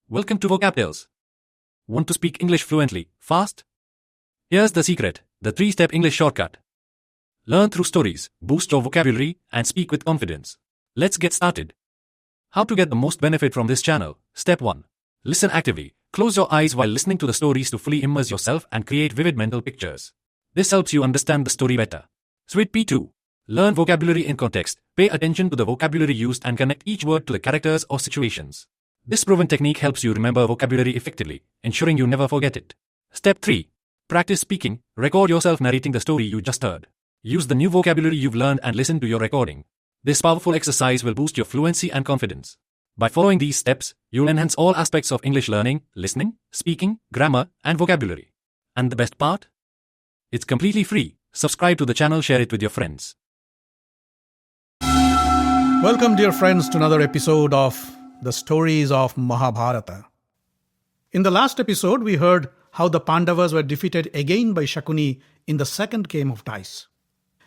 Welcome to VocabTales. Want to speak English fluently, fast? Here's the secret, the 3-step English shortcut. Learn through stories, boost your vocabulary, and speak with confidence. Let's get started. How to get the most benefit from this channel? Step 1. Listen actively. Close your eyes while listening to the stories to fully immerse yourself and create vivid mental pictures. This helps you understand the story better. Sweet P2. Learn vocabulary in context. Pay attention to the vocabulary used and connect each word to the characters or situations. This proven technique helps you remember vocabulary effectively, ensuring you never forget it. Step 3. Practice speaking. Record yourself narrating the story you just heard. Use the new vocabulary you've learned and listen to your recording. This powerful exercise will boost your fluency and confidence. By following these steps, you'll enhance all aspects of English learning, listening, speaking, grammar, and vocabulary. And the best part? It's completely free. Subscribe to the channel, share it with your friends. Welcome, dear friends, to another episode of the stories of Mahabharata. In the last episode, we heard how the Pandavas were defeated again by Shakuni in the second game of dice.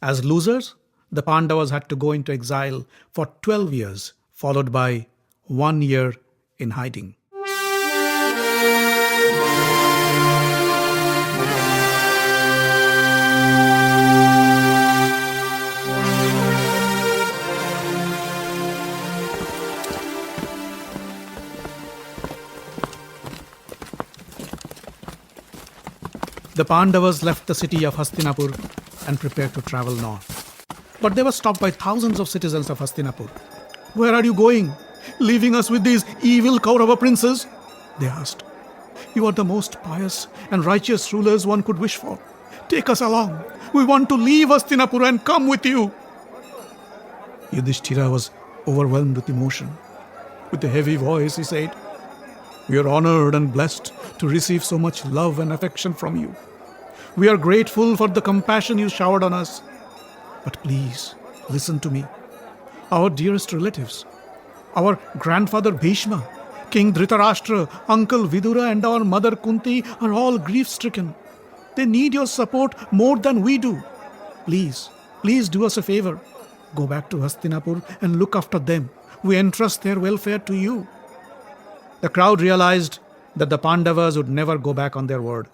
As losers, the Pandavas had to go into exile for 12 years, followed by 1 year in hiding. The Pandavas left the city of Hastinapur and prepared to travel north. But they were stopped by thousands of citizens of Hastinapur. "Where are you going? Leaving us with these evil Kaurava princes?" they asked. "You are the most pious and righteous rulers one could wish for. Take us along. We want to leave Hastinapur and come with you." Yudhishthira was overwhelmed with emotion. With a heavy voice, he said, "We are honored and blessed to receive so much love and affection from you. We are grateful for the compassion you showered on us. But please, listen to me. Our dearest relatives, our grandfather Bhishma, King Dhritarashtra, Uncle Vidura, and our mother Kunti are all grief-stricken. They need your support more than we do. Please do us a favor. Go back to Hastinapur and look after them. We entrust their welfare to you." The crowd realized that the Pandavas would never go back on their word.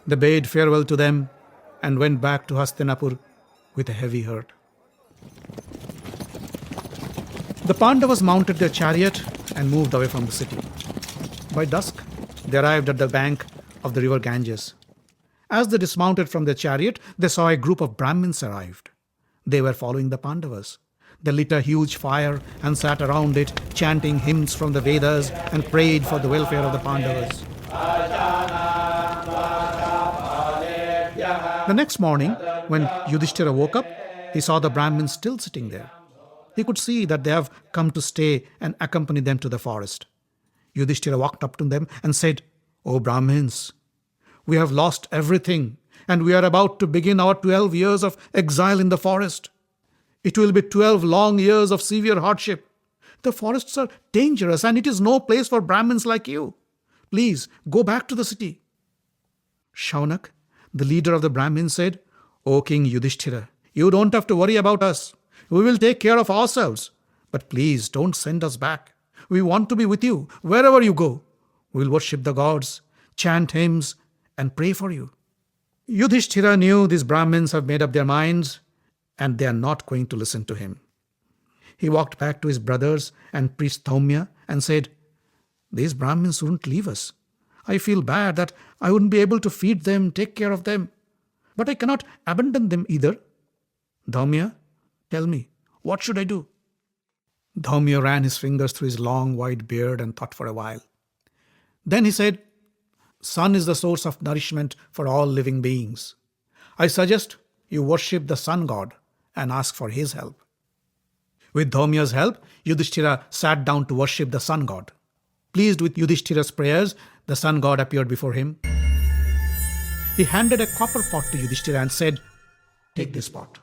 They bade farewell to them and went back to Hastinapur with a heavy heart. The Pandavas mounted their chariot and moved away from the city. By dusk, they arrived at the bank of the river Ganges. As they dismounted from their chariot, they saw a group of Brahmins arrived. They were following the Pandavas. They lit a huge fire and sat around it, chanting hymns from the Vedas and prayed for the welfare of the Pandavas. The next morning, when Yudhishthira woke up, he saw the Brahmins still sitting there. He could see that they have come to stay and accompany them to the forest. Yudhishthira walked up to them and said, "O Brahmins, we have lost everything and we are about to begin our 12 years of exile in the forest. It will be 12 long years of severe hardship. The forests are dangerous and it is no place for Brahmins like you. Please go back to the city." Shaunak, the leader of the Brahmins, said, "O King Yudhishthira, you don't have to worry about us. We will take care of ourselves. But please don't send us back. We want to be with you wherever you go. We will worship the gods, chant hymns, and pray for you." Yudhishthira knew these Brahmins have made up their minds and they are not going to listen to him. He walked back to his brothers and priest Dhaumya and said, "These Brahmins wouldn't leave us. I feel bad that I wouldn't be able to feed them, take care of them. But I cannot abandon them either. Dhaumya, tell me, what should I do?" Dhaumya ran his fingers through his long white beard and thought for a while. Then he said, "Sun is the source of nourishment for all living beings. I suggest you worship the sun god and ask for his help." With Dhaumya's help, Yudhishthira sat down to worship the sun god. Pleased with Yudhishthira's prayers, the sun god appeared before him. He handed a copper pot to Yudhishthira and said, "Take this pot.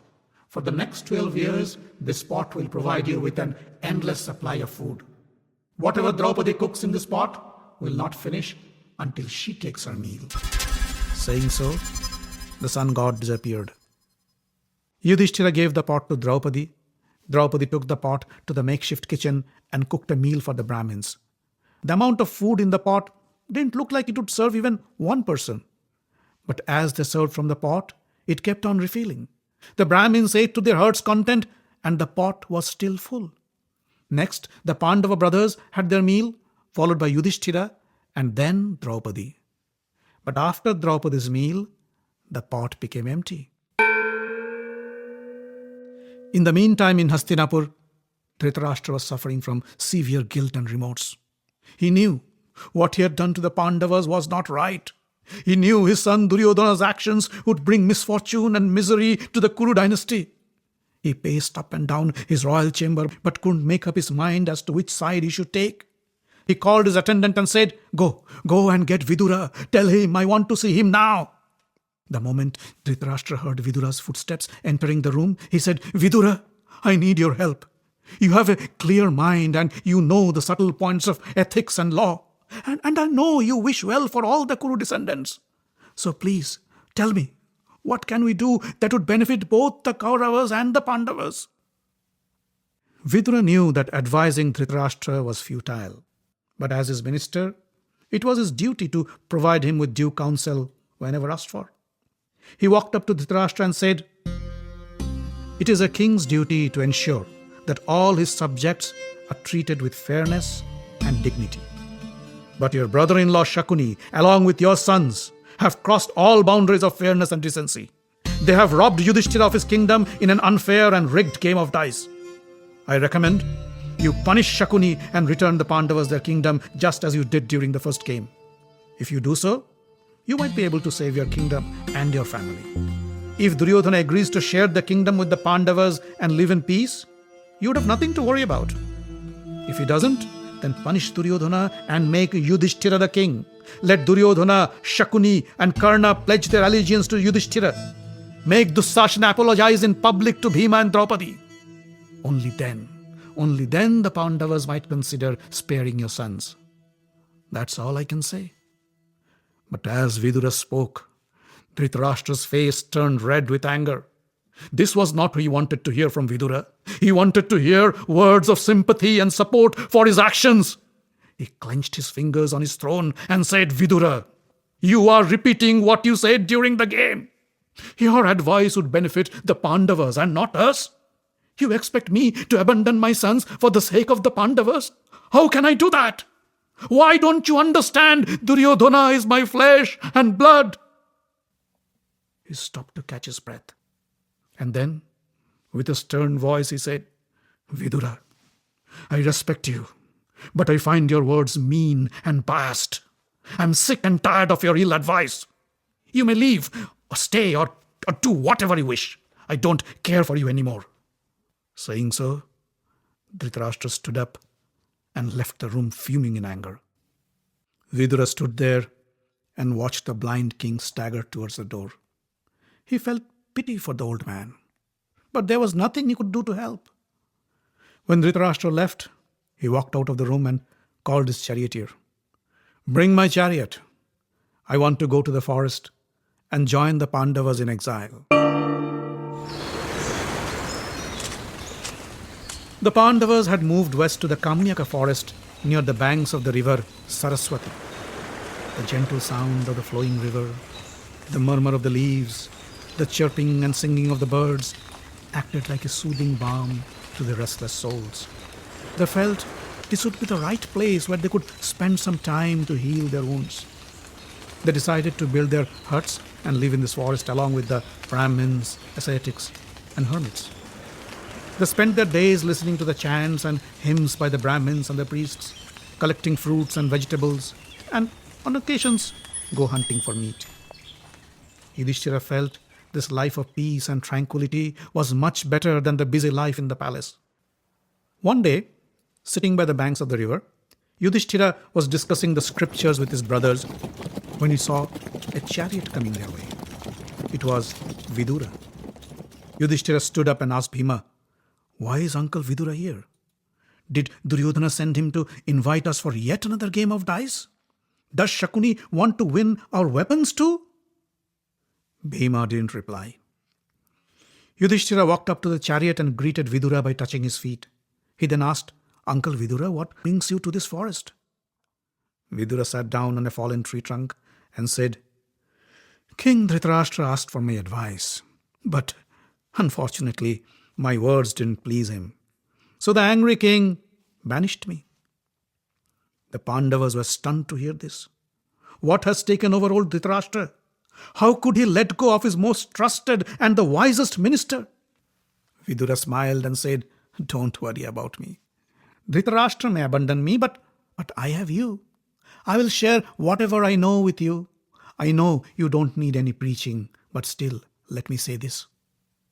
For the next 12 years, this pot will provide you with an endless supply of food. Whatever Draupadi cooks in this pot will not finish until she takes her meal." Saying so, the sun god disappeared. Yudhishthira gave the pot to Draupadi. Draupadi took the pot to the makeshift kitchen and cooked a meal for the Brahmins. The amount of food in the pot didn't look like it would serve even one person. But as they served from the pot, it kept on refilling. The Brahmins ate to their heart's content, and the pot was still full. Next, the Pandava brothers had their meal, followed by Yudhishthira and then Draupadi. But after Draupadi's meal, the pot became empty. In the meantime, in Hastinapur, Dhritarashtra was suffering from severe guilt and remorse. He knew what he had done to the Pandavas was not right. He knew his son Duryodhana's actions would bring misfortune and misery to the Kuru dynasty. He paced up and down his royal chamber but couldn't make up his mind as to which side he should take. He called his attendant and said, Go and get Vidura. Tell him I want to see him now." The moment Dhritarashtra heard Vidura's footsteps entering the room, he said, "Vidura, I need your help. You have a clear mind and you know the subtle points of ethics and law. And I know you wish well for all the Kuru descendants. So please, tell me, what can we do that would benefit both the Kauravas and the Pandavas?" Vidura knew that advising Dhritarashtra was futile. But as his minister, it was his duty to provide him with due counsel whenever asked for. He walked up to Dhritarashtra and said, "It is a king's duty to ensure that all his subjects are treated with fairness and dignity. But your brother-in-law Shakuni, along with your sons, have crossed all boundaries of fairness and decency. They have robbed Yudhishthira of his kingdom in an unfair and rigged game of dice. I recommend you punish Shakuni and return the Pandavas their kingdom just as you did during the first game. If you do so, you might be able to save your kingdom and your family. If Duryodhana agrees to share the kingdom with the Pandavas and live in peace, you would have nothing to worry about. If he doesn't, then punish Duryodhana and make Yudhishthira the king. Let Duryodhana, Shakuni and Karna pledge their allegiance to Yudhishthira. Make Dussashana apologize in public to Bhima and Draupadi. Only then the Pandavas might consider sparing your sons. That's all I can say." But as Vidura spoke, Dhritarashtra's face turned red with anger. This was not what he wanted to hear from Vidura. He wanted to hear words of sympathy and support for his actions. He clenched his fingers on his throne and said, "Vidura, you are repeating what you said during the game. Your advice would benefit the Pandavas and not us. You expect me to abandon my sons for the sake of the Pandavas? How can I do that? Why don't you understand? Duryodhana is my flesh and blood." He stopped to catch his breath. And then, with a stern voice, he said, "Vidura, I respect you, but I find your words mean and biased. I'm sick and tired of your ill advice. You may leave, or stay, or do whatever you wish. I don't care for you anymore." Saying so, Dhritarashtra stood up and left the room fuming in anger. Vidura stood there and watched the blind king stagger towards the door. He felt pity for the old man, but there was nothing he could do to help. When Dhritarashtra left, he walked out of the room and called his charioteer. "Bring my chariot. I want to go to the forest and join the Pandavas in exile." The Pandavas had moved west to the Kamyaka forest near the banks of the river Saraswati. The gentle sound of the flowing river, the murmur of the leaves, the chirping and singing of the birds acted like a soothing balm to their restless souls. They felt this would be the right place where they could spend some time to heal their wounds. They decided to build their huts and live in this forest along with the Brahmins, ascetics, and hermits. They spent their days listening to the chants and hymns by the Brahmins and the priests, collecting fruits and vegetables, and on occasions go hunting for meat. Yudhishthira felt this life of peace and tranquility was much better than the busy life in the palace. One day, sitting by the banks of the river, Yudhishthira was discussing the scriptures with his brothers when he saw a chariot coming their way. It was Vidura. Yudhishthira stood up and asked Bhima, "Why is Uncle Vidura here? Did Duryodhana send him to invite us for yet another game of dice? Does Shakuni want to win our weapons too?" Bhima didn't reply. Yudhishthira walked up to the chariot and greeted Vidura by touching his feet. He then asked, "Uncle Vidura, what brings you to this forest?" Vidura sat down on a fallen tree trunk and said, King Dhritarashtra asked for my advice, but unfortunately my words didn't please him. So the angry king banished me. The Pandavas were stunned to hear this. What has taken over old Dhritarashtra? How could he let go of his most trusted and the wisest minister? Vidura smiled and said, Don't worry about me. Dhritarashtra may abandon me, but I have you. I will share whatever I know with you. I know you don't need any preaching, but still, let me say this.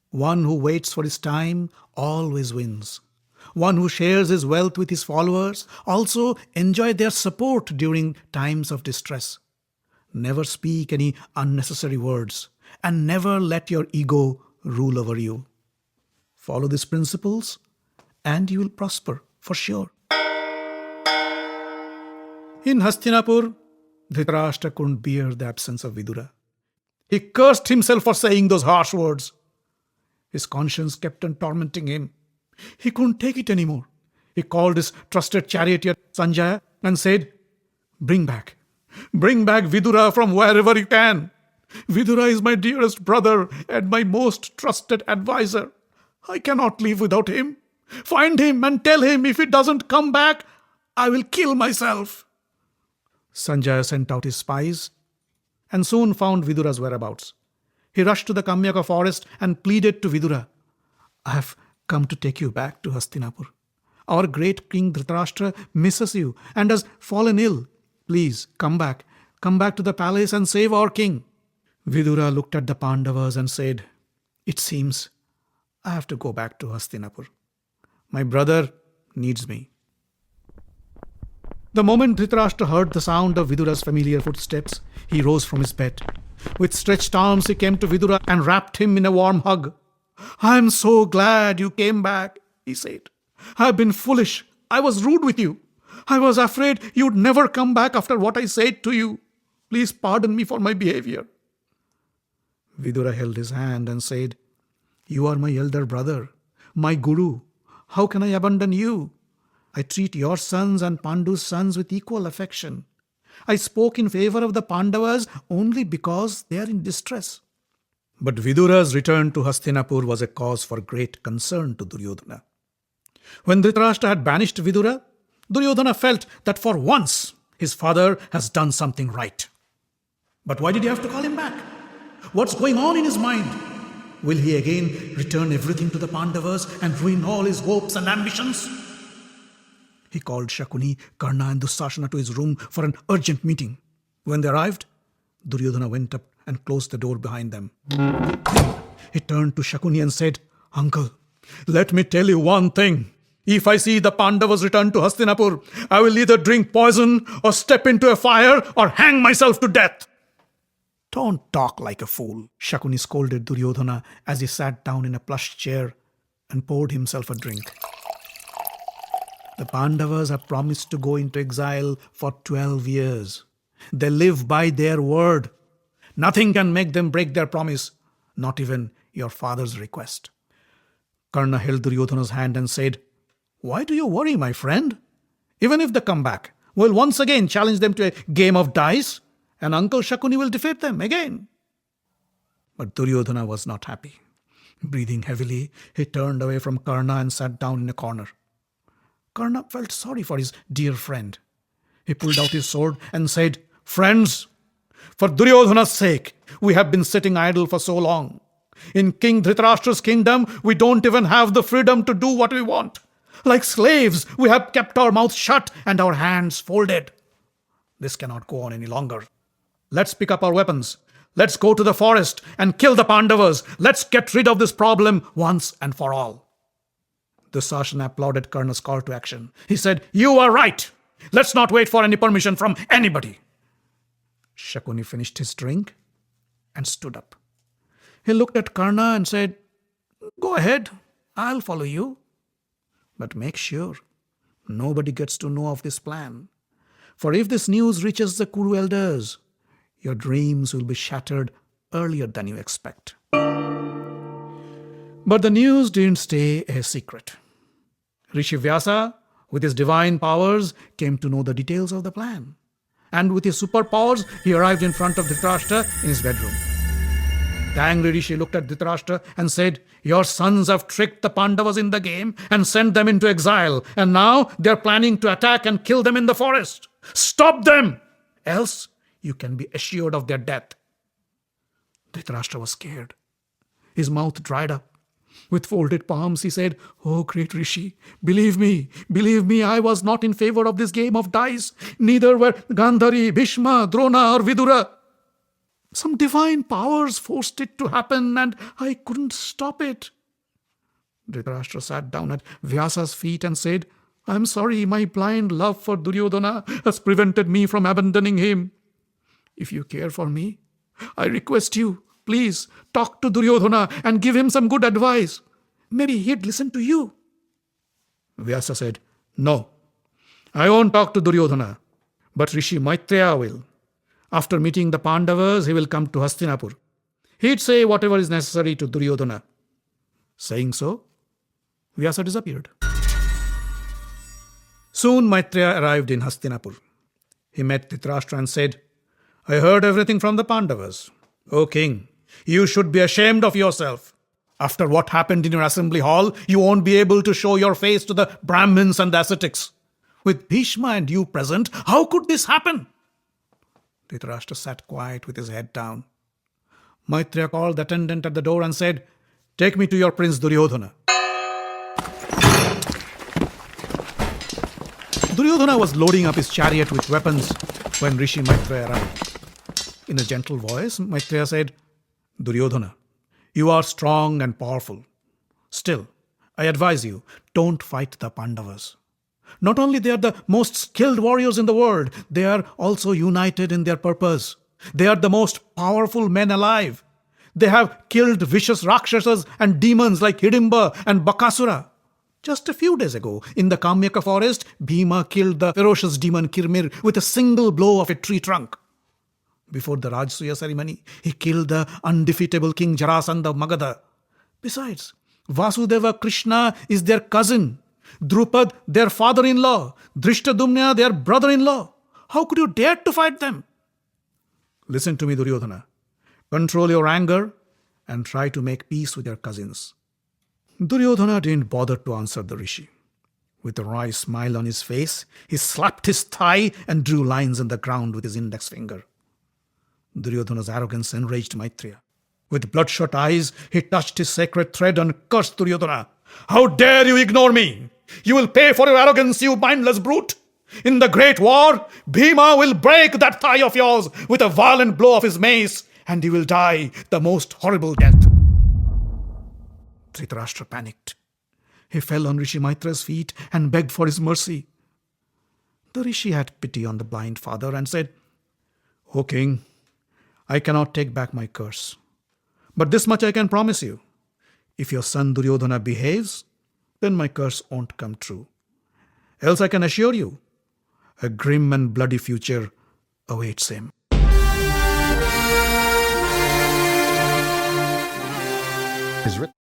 One who waits for his time always wins. One who shares his wealth with his followers also enjoys their support during times of distress. Never speak any unnecessary words and never let your ego rule over you. Follow these principles and you will prosper for sure. In Hastinapur, Dhritarashtra couldn't bear the absence of Vidura. He cursed himself for saying those harsh words. His conscience kept on tormenting him. He couldn't take it anymore. He called his trusted charioteer Sanjaya and said, Bring back Vidura from wherever you can. Vidura is my dearest brother and my most trusted advisor. I cannot live without him. Find him and tell him if he doesn't come back, I will kill myself. Sanjaya sent out his spies and soon found Vidura's whereabouts. He rushed to the Kamyaka forest and pleaded to Vidura, I have come to take you back to Hastinapur. Our great king Dhritarashtra misses you and has fallen ill. Please come back to the palace and save our king. Vidura looked at the Pandavas and said, It seems I have to go back to Hastinapur. My brother needs me. The moment Dhritarashtra heard the sound of Vidura's familiar footsteps, he rose from his bed. With stretched arms, he came to Vidura and wrapped him in a warm hug. I am so glad you came back, he said. I have been foolish. I was rude with you. I was afraid you'd never come back after what I said to you. Please pardon me for my behavior. Vidura held his hand and said, You are my elder brother, my guru. How can I abandon you? I treat your sons and Pandu's sons with equal affection. I spoke in favor of the Pandavas only because they are in distress. But Vidura's return to Hastinapur was a cause for great concern to Duryodhana. When Dhritarashtra had banished Vidura, Duryodhana felt that for once his father has done something right. But why did he have to call him back? What's going on in his mind? Will he again return everything to the Pandavas and ruin all his hopes and ambitions? He called Shakuni, Karna and Dussasana to his room for an urgent meeting. When they arrived, Duryodhana went up and closed the door behind them. He turned to Shakuni and said, Uncle, let me tell you one thing. If I see the Pandavas return to Hastinapur, I will either drink poison or step into a fire or hang myself to death. Don't talk like a fool, Shakuni scolded Duryodhana as he sat down in a plush chair and poured himself a drink. The Pandavas have promised to go into exile for 12 years. They live by their word. Nothing can make them break their promise, not even your father's request. Karna held Duryodhana's hand and said, Why do you worry, my friend? Even if they come back, we'll once again challenge them to a game of dice, and Uncle Shakuni will defeat them again. But Duryodhana was not happy. Breathing heavily, he turned away from Karna and sat down in a corner. Karna felt sorry for his dear friend. He pulled out his sword and said, Friends, for Duryodhana's sake, we have been sitting idle for so long. In King Dhritarashtra's kingdom, we don't even have the freedom to do what we want. Like slaves, we have kept our mouths shut and our hands folded. This cannot go on any longer. Let's pick up our weapons. Let's go to the forest and kill the Pandavas. Let's get rid of this problem once and for all. Dussasana applauded Karna's call to action. He said, You are right. Let's not wait for any permission from anybody. Shakuni finished his drink and stood up. He looked at Karna and said, Go ahead, I'll follow you. But make sure nobody gets to know of this plan. For if this news reaches the Kuru elders, your dreams will be shattered earlier than you expect. But the news didn't stay a secret. Rishi Vyasa, with his divine powers, came to know the details of the plan. and with his superpowers, he arrived in front of Dhritarashtra in his bedroom. The angry Rishi looked at Dhritarashtra and said, "Your sons have tricked the Pandavas in the game and sent them into exile, and now they are planning to attack and kill them in the forest. Stop them, else you can be assured of their death." Dhritarashtra was scared. His mouth dried up. With folded palms, he said, "Oh, great Rishi, believe me, I was not in favor of this game of dice. Neither were Gandhari, Bhishma, Drona, or Vidura. Some divine powers forced it to happen, and I couldn't stop it." Dhritarashtra sat down at Vyasa's feet and said, "I'm sorry, my blind love for Duryodhana has prevented me from abandoning him. If you care for me, I request you, please talk to Duryodhana and give him some good advice. Maybe he'd listen to you." Vyasa said, "No, I won't talk to Duryodhana, but Rishi Maitreya will. After meeting the Pandavas, he will come to Hastinapur. He'd say whatever is necessary to Duryodhana." Saying so, Vyasa disappeared. Soon Maitreya arrived in Hastinapur. He met Dhritarashtra and said, "I heard everything from the Pandavas. O king, you should be ashamed of yourself. After what happened in your assembly hall, you won't be able to show your face to the Brahmins and the ascetics. With Bhishma and you present, how could this happen?" Dhritarashtra sat quiet with his head down. Maitreya called the attendant at the door and said, "Take me to your prince Duryodhana." Duryodhana was loading up his chariot with weapons when Rishi Maitreya arrived. In a gentle voice, Maitreya said, "Duryodhana, you are strong and powerful. Still, I advise you, don't fight the Pandavas. Not only they are the most skilled warriors in the world, they are also united in their purpose. They are the most powerful men alive. They have killed vicious Rakshasas and demons like Hidimba and Bakasura. Just a few days ago, in the Kamyaka forest, Bhima killed the ferocious demon Kirmir with a single blow of a tree trunk. Before the Rajsuya ceremony, he killed the undefeatable king Jarasandha of Magadha. Besides, Vasudeva Krishna is their cousin, Drupad their father-in-law, Drishtadumna their brother-in-law. How could you dare to fight them? Listen to me, Duryodhana. Control your anger and try to make peace with your cousins." Duryodhana didn't bother to answer the rishi. With a wry smile on his face, he slapped his thigh and drew lines in the ground with his index finger. Duryodhana's arrogance enraged Maitreya. With bloodshot eyes, he touched his sacred thread and cursed Duryodhana. "How dare you ignore me? You will pay for your arrogance, you mindless brute! In the great war, Bhima will break that thigh of yours with a violent blow of his mace, and you will die the most horrible death." Dhritarashtra panicked. He fell on Rishi Maitreya's feet and begged for his mercy. The rishi had pity on the blind father and said, "O king, I cannot take back my curse. But this much I can promise you. If your son Duryodhana behaves, then my curse won't come true. Else I can assure you, a grim and bloody future awaits him." Is written